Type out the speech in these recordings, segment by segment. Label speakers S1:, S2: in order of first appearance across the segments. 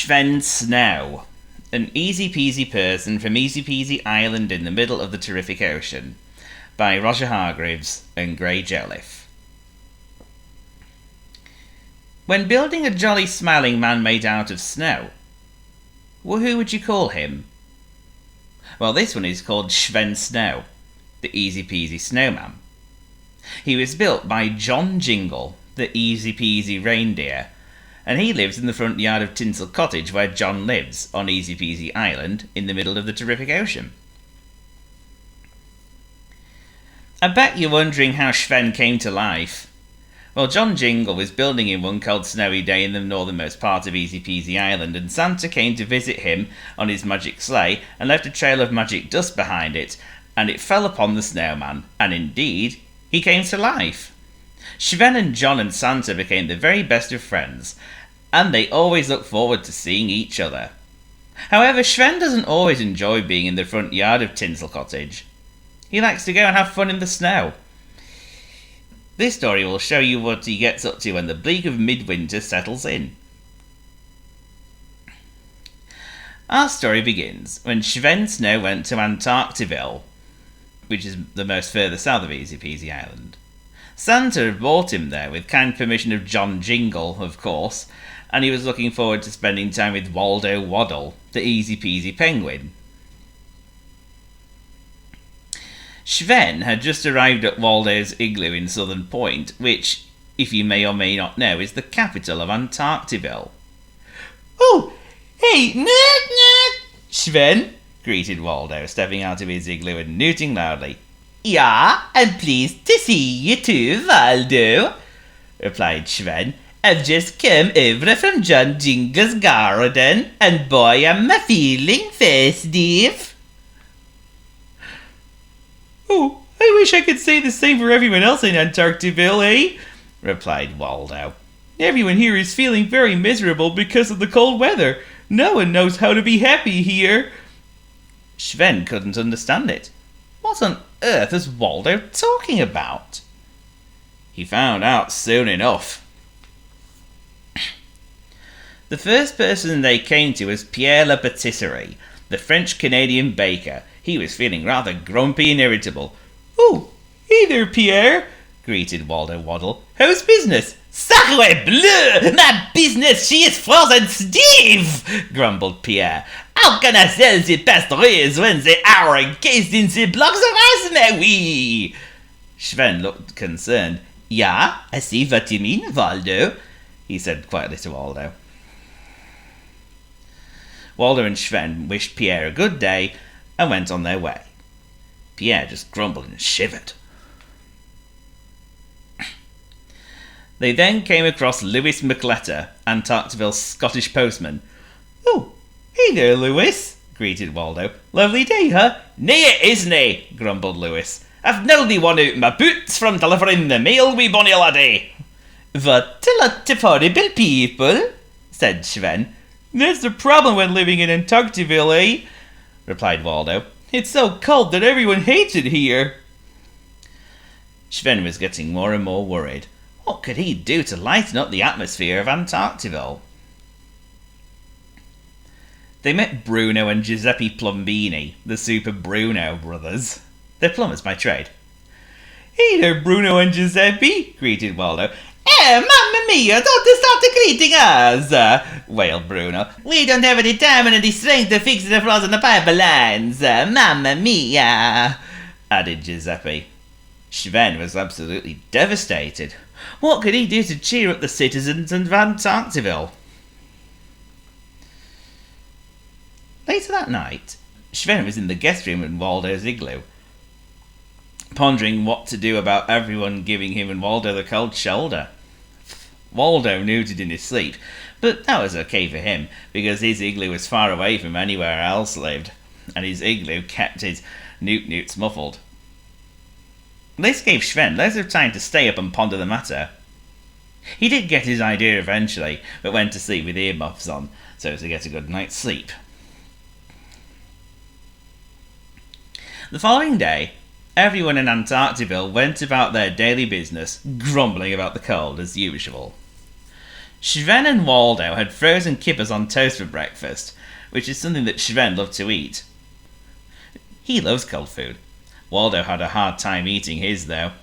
S1: Sven Snow, an easy-peasy person from Easy-Peasy Island in the middle of the terrific ocean, by Roger Hargreaves and Gray Joliffe. When building a jolly smiling man made out of snow, well, who would you call him? Well, this one is called Sven Snow, the easy-peasy snowman. He was built by John Jingle, the easy-peasy reindeer, and he lives in the front yard of Tinsel Cottage where John lives, on Easy-Peasy Island, in the middle of the terrific ocean. I bet you're wondering how Sven came to life. Well, John Jingle was building in one cold snowy day in the northernmost part of Easy-Peasy Island, and Santa came to visit him on his magic sleigh and left a trail of magic dust behind it, and it fell upon the snowman, and indeed, he came to life. Sven and John and Santa became the very best of friends, and they always looked forward to seeing each other. However, Sven doesn't always enjoy being in the front yard of Tinsel Cottage. He likes to go and have fun in the snow. This story will show you what he gets up to when the bleak of midwinter settles in. Our story begins when Sven Snow went to Antarctiville, which is the most further south of Easy-Peasy Island. Santa had brought him there with kind permission of John Jingle, of course, and he was looking forward to spending time with Waldo Waddle, the easy-peasy penguin. Sven had just arrived at Waldo's igloo in Southern Point, which, if you may or may not know, is the capital of Antarctiville. "Oh, hey, Nut, Sven," greeted Waldo, stepping out of his igloo and newting loudly. "Yeah, I'm pleased to see you too, Waldo," replied Sven. "I've just come over from John Jingle's garden, and boy, am I feeling festive." "Oh, I wish I could say the same for everyone else in Antarctiville, eh?" replied Waldo. "Everyone here is feeling very miserable because of the cold weather. No one knows how to be happy here." Sven couldn't understand it. What on earth was Waldo talking about? He found out soon enough. The first person they came to was Pierre Le Patisserie, the French-Canadian baker. He was feeling rather grumpy and irritable. "Oh, hey there, Pierre," greeted Waldo Waddle. "How's business?" "Sacre bleu! My business, she is frozen stiff!" grumbled Pierre. "How can I sell the pastries when they are encased in the blocks of ice, my wee?" Sven looked concerned. "Yeah, I see what you mean, Waldo," he said quietly to Waldo. Waldo and Sven wished Pierre a good day and went on their way. Pierre just grumbled and shivered. They then came across Lewis McLetter, Antarctiville's Scottish postman. "Oh, hey there, Lewis," greeted Waldo. "Lovely day, huh?" "Nay, it isn't," grumbled Lewis. "I've nearly worn out my boots from delivering the mail, wee bonny laddie." "What a lot of horrible people," said Sven. "That's the problem when living in Antarctiville, eh?" replied Waldo. "It's so cold that everyone hates it here." Sven was getting more and more worried. What could he do to lighten up the atmosphere of Antarctiville? They met Bruno and Giuseppe Plombini, the Super Bruno brothers. They're plumbers by trade. "Hey there, Bruno and Giuseppe," greeted Waldo. Mamma mia, don't start greeting us," wailed Bruno. "We don't have any time and any strength to fix the flaws in the pipelines. Mamma mia," added Giuseppe. Sven was absolutely devastated. What could he do to cheer up the citizens of Antarctiville? Later that night, Sven was in the guest room in Waldo's igloo, pondering what to do about everyone giving him and Waldo the cold shoulder. Waldo nooted in his sleep, but that was okay for him, because his igloo was far away from anywhere else lived, and his igloo kept his newts muffled. This gave Sven loads of time to stay up and ponder the matter. He did get his idea eventually, but went to sleep with earmuffs on, so as to get a good night's sleep. The following day, everyone in Antarctiville went about their daily business, grumbling about the cold as usual. Sven and Waldo had frozen kippers on toast for breakfast, which is something that Sven loved to eat. He loves cold food. Waldo had a hard time eating his, though.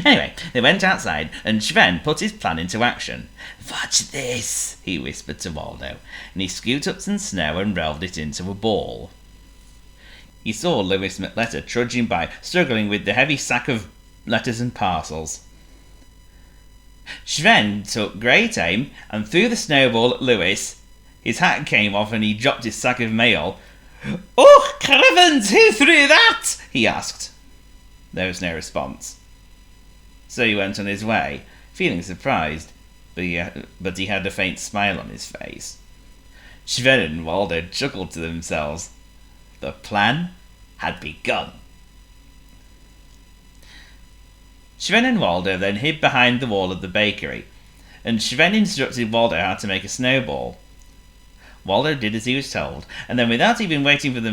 S1: Anyway, they went outside, and Sven put his plan into action. "Watch this," he whispered to Waldo, and he scooped up some snow and rolled it into a ball. He saw Lewis McLetter trudging by, struggling with the heavy sack of letters and parcels. Sven took great aim and threw the snowball at Lewis. His hat came off and he dropped his sack of mail. "Oh, Crevens, who threw that?" he asked. There was no response. So he went on his way, feeling surprised, but he had a faint smile on his face. Sven and Waldo chuckled to themselves. The plan had begun. Sven and Waldo then hid behind the wall of the bakery, and Sven instructed Waldo how to make a snowball. Waldo did as he was told, and then without even waiting for the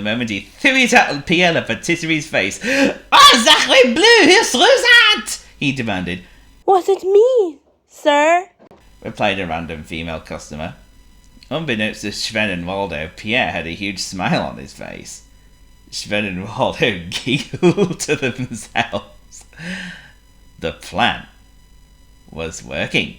S1: moment, he threw it at Pierre Le Patisserie's face. "Oh, sacré bleu, who threw that?" he demanded.
S2: "Was it me, sir?"
S1: replied a random female customer. Unbeknownst to Sven and Waldo, Pierre had a huge smile on his face. Sven and Waldo giggled to themselves. The plan was working.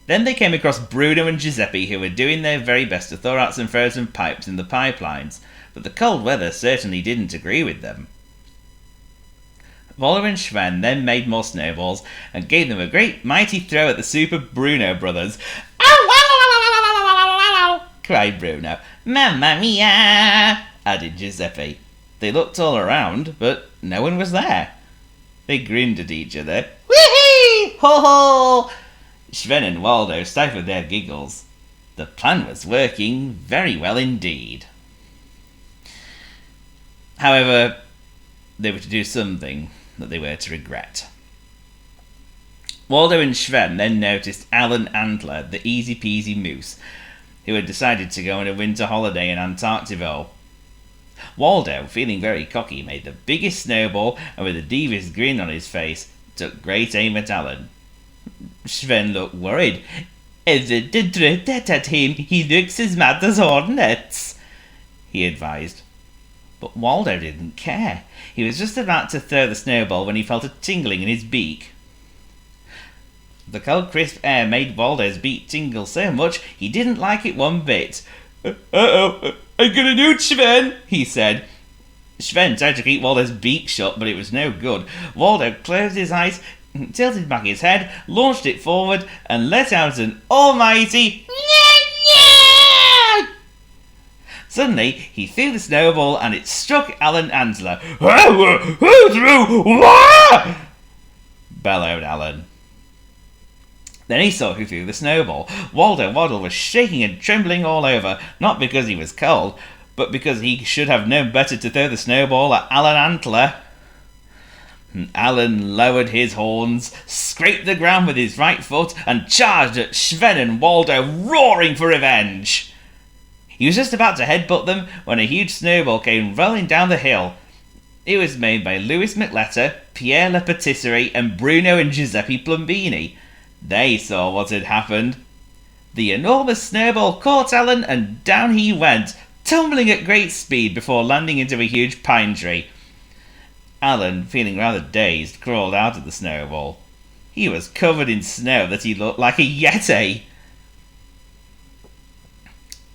S1: Then they came across Bruno and Giuseppe, who were doing their very best to thaw out some frozen pipes in the pipelines, but the cold weather certainly didn't agree with them. Waldo and Sven then made more snowballs and gave them a great mighty throw at the Super Bruno brothers. "Ow, ow, ow, ow, ow, ow, ow, ow, ow," cried Bruno. "Mamma mia," added Giuseppe. They looked all around, but no one was there. They grinned at each other. "Whee-hee! Ho-ho!" Sven and Waldo stifled their giggles. The plan was working very well indeed. However, they were to do something that they were to regret. Waldo and Sven then noticed Alan Antler, the easy-peasy moose, who had decided to go on a winter holiday in Antarctica. Waldo, feeling very cocky, made the biggest snowball and with a devious grin on his face, took great aim at Alan. Sven looked worried. "If they did throw that at him, he looks as mad as hornets," he advised. But Waldo didn't care. He was just about to throw the snowball when he felt a tingling in his beak. The cold, crisp air made Waldo's beak tingle so much he didn't like it one bit. "Uh-oh, I got a newt, Sven," he said. Sven tried to keep Waldo's beak shut, but it was no good. Waldo closed his eyes, tilted back his head, launched it forward, and let out an almighty "Nya-nya!" Suddenly, he threw the snowball and it struck Alan Antler. "Who threw what?" bellowed Alan. Then he saw who threw the snowball. Waldo Waddle was shaking and trembling all over, not because he was cold, but because he should have known better to throw the snowball at Alan Antler. Alan lowered his horns, scraped the ground with his right foot, and charged at Sven and Waldo, roaring for revenge. He was just about to headbutt them when a huge snowball came rolling down the hill. It was made by Lewis McLetter, Pierre Le Patisserie, and Bruno and Giuseppe Plumbini. They saw what had happened. The enormous snowball caught Alan and down he went, tumbling at great speed before landing into a huge pine tree. Alan, feeling rather dazed, crawled out of the snowball. He was covered in snow that he looked like a yeti.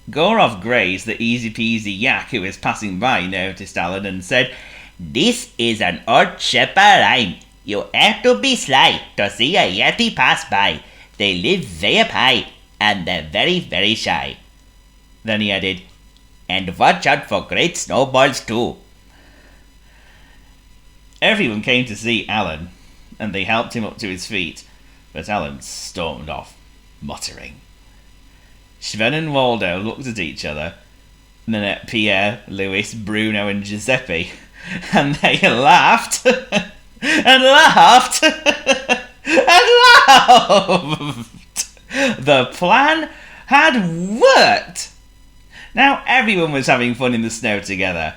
S1: Gorov Grays, the easy-peasy yak who was passing by, noticed Alan and said, "This is an odd shepherd rhyme. You have to be sly to see a yeti pass by. They live way up high, and they're very, very shy." Then he added, "And watch out for great snowballs too." Everyone came to see Alan, and they helped him up to his feet, but Alan stormed off, muttering. Sven and Waldo looked at each other, then at Pierre, Louis, Bruno and Giuseppe, and they laughed, and laughed, and laughed. The plan had worked. Now everyone was having fun in the snow together.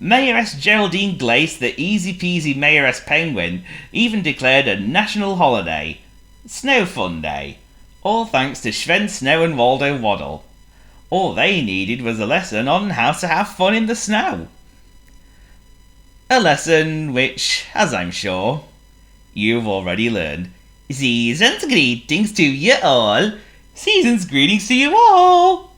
S1: Mayoress Geraldine Glace, the Easy Peasy Mayoress Penguin, even declared a national holiday, Snow Fun Day, all thanks to Sven Snow and Waldo Waddle. All they needed was a lesson on how to have fun in the snow. A lesson which, as I'm sure, you've already learned. Season's greetings to you all. Season's greetings to you all.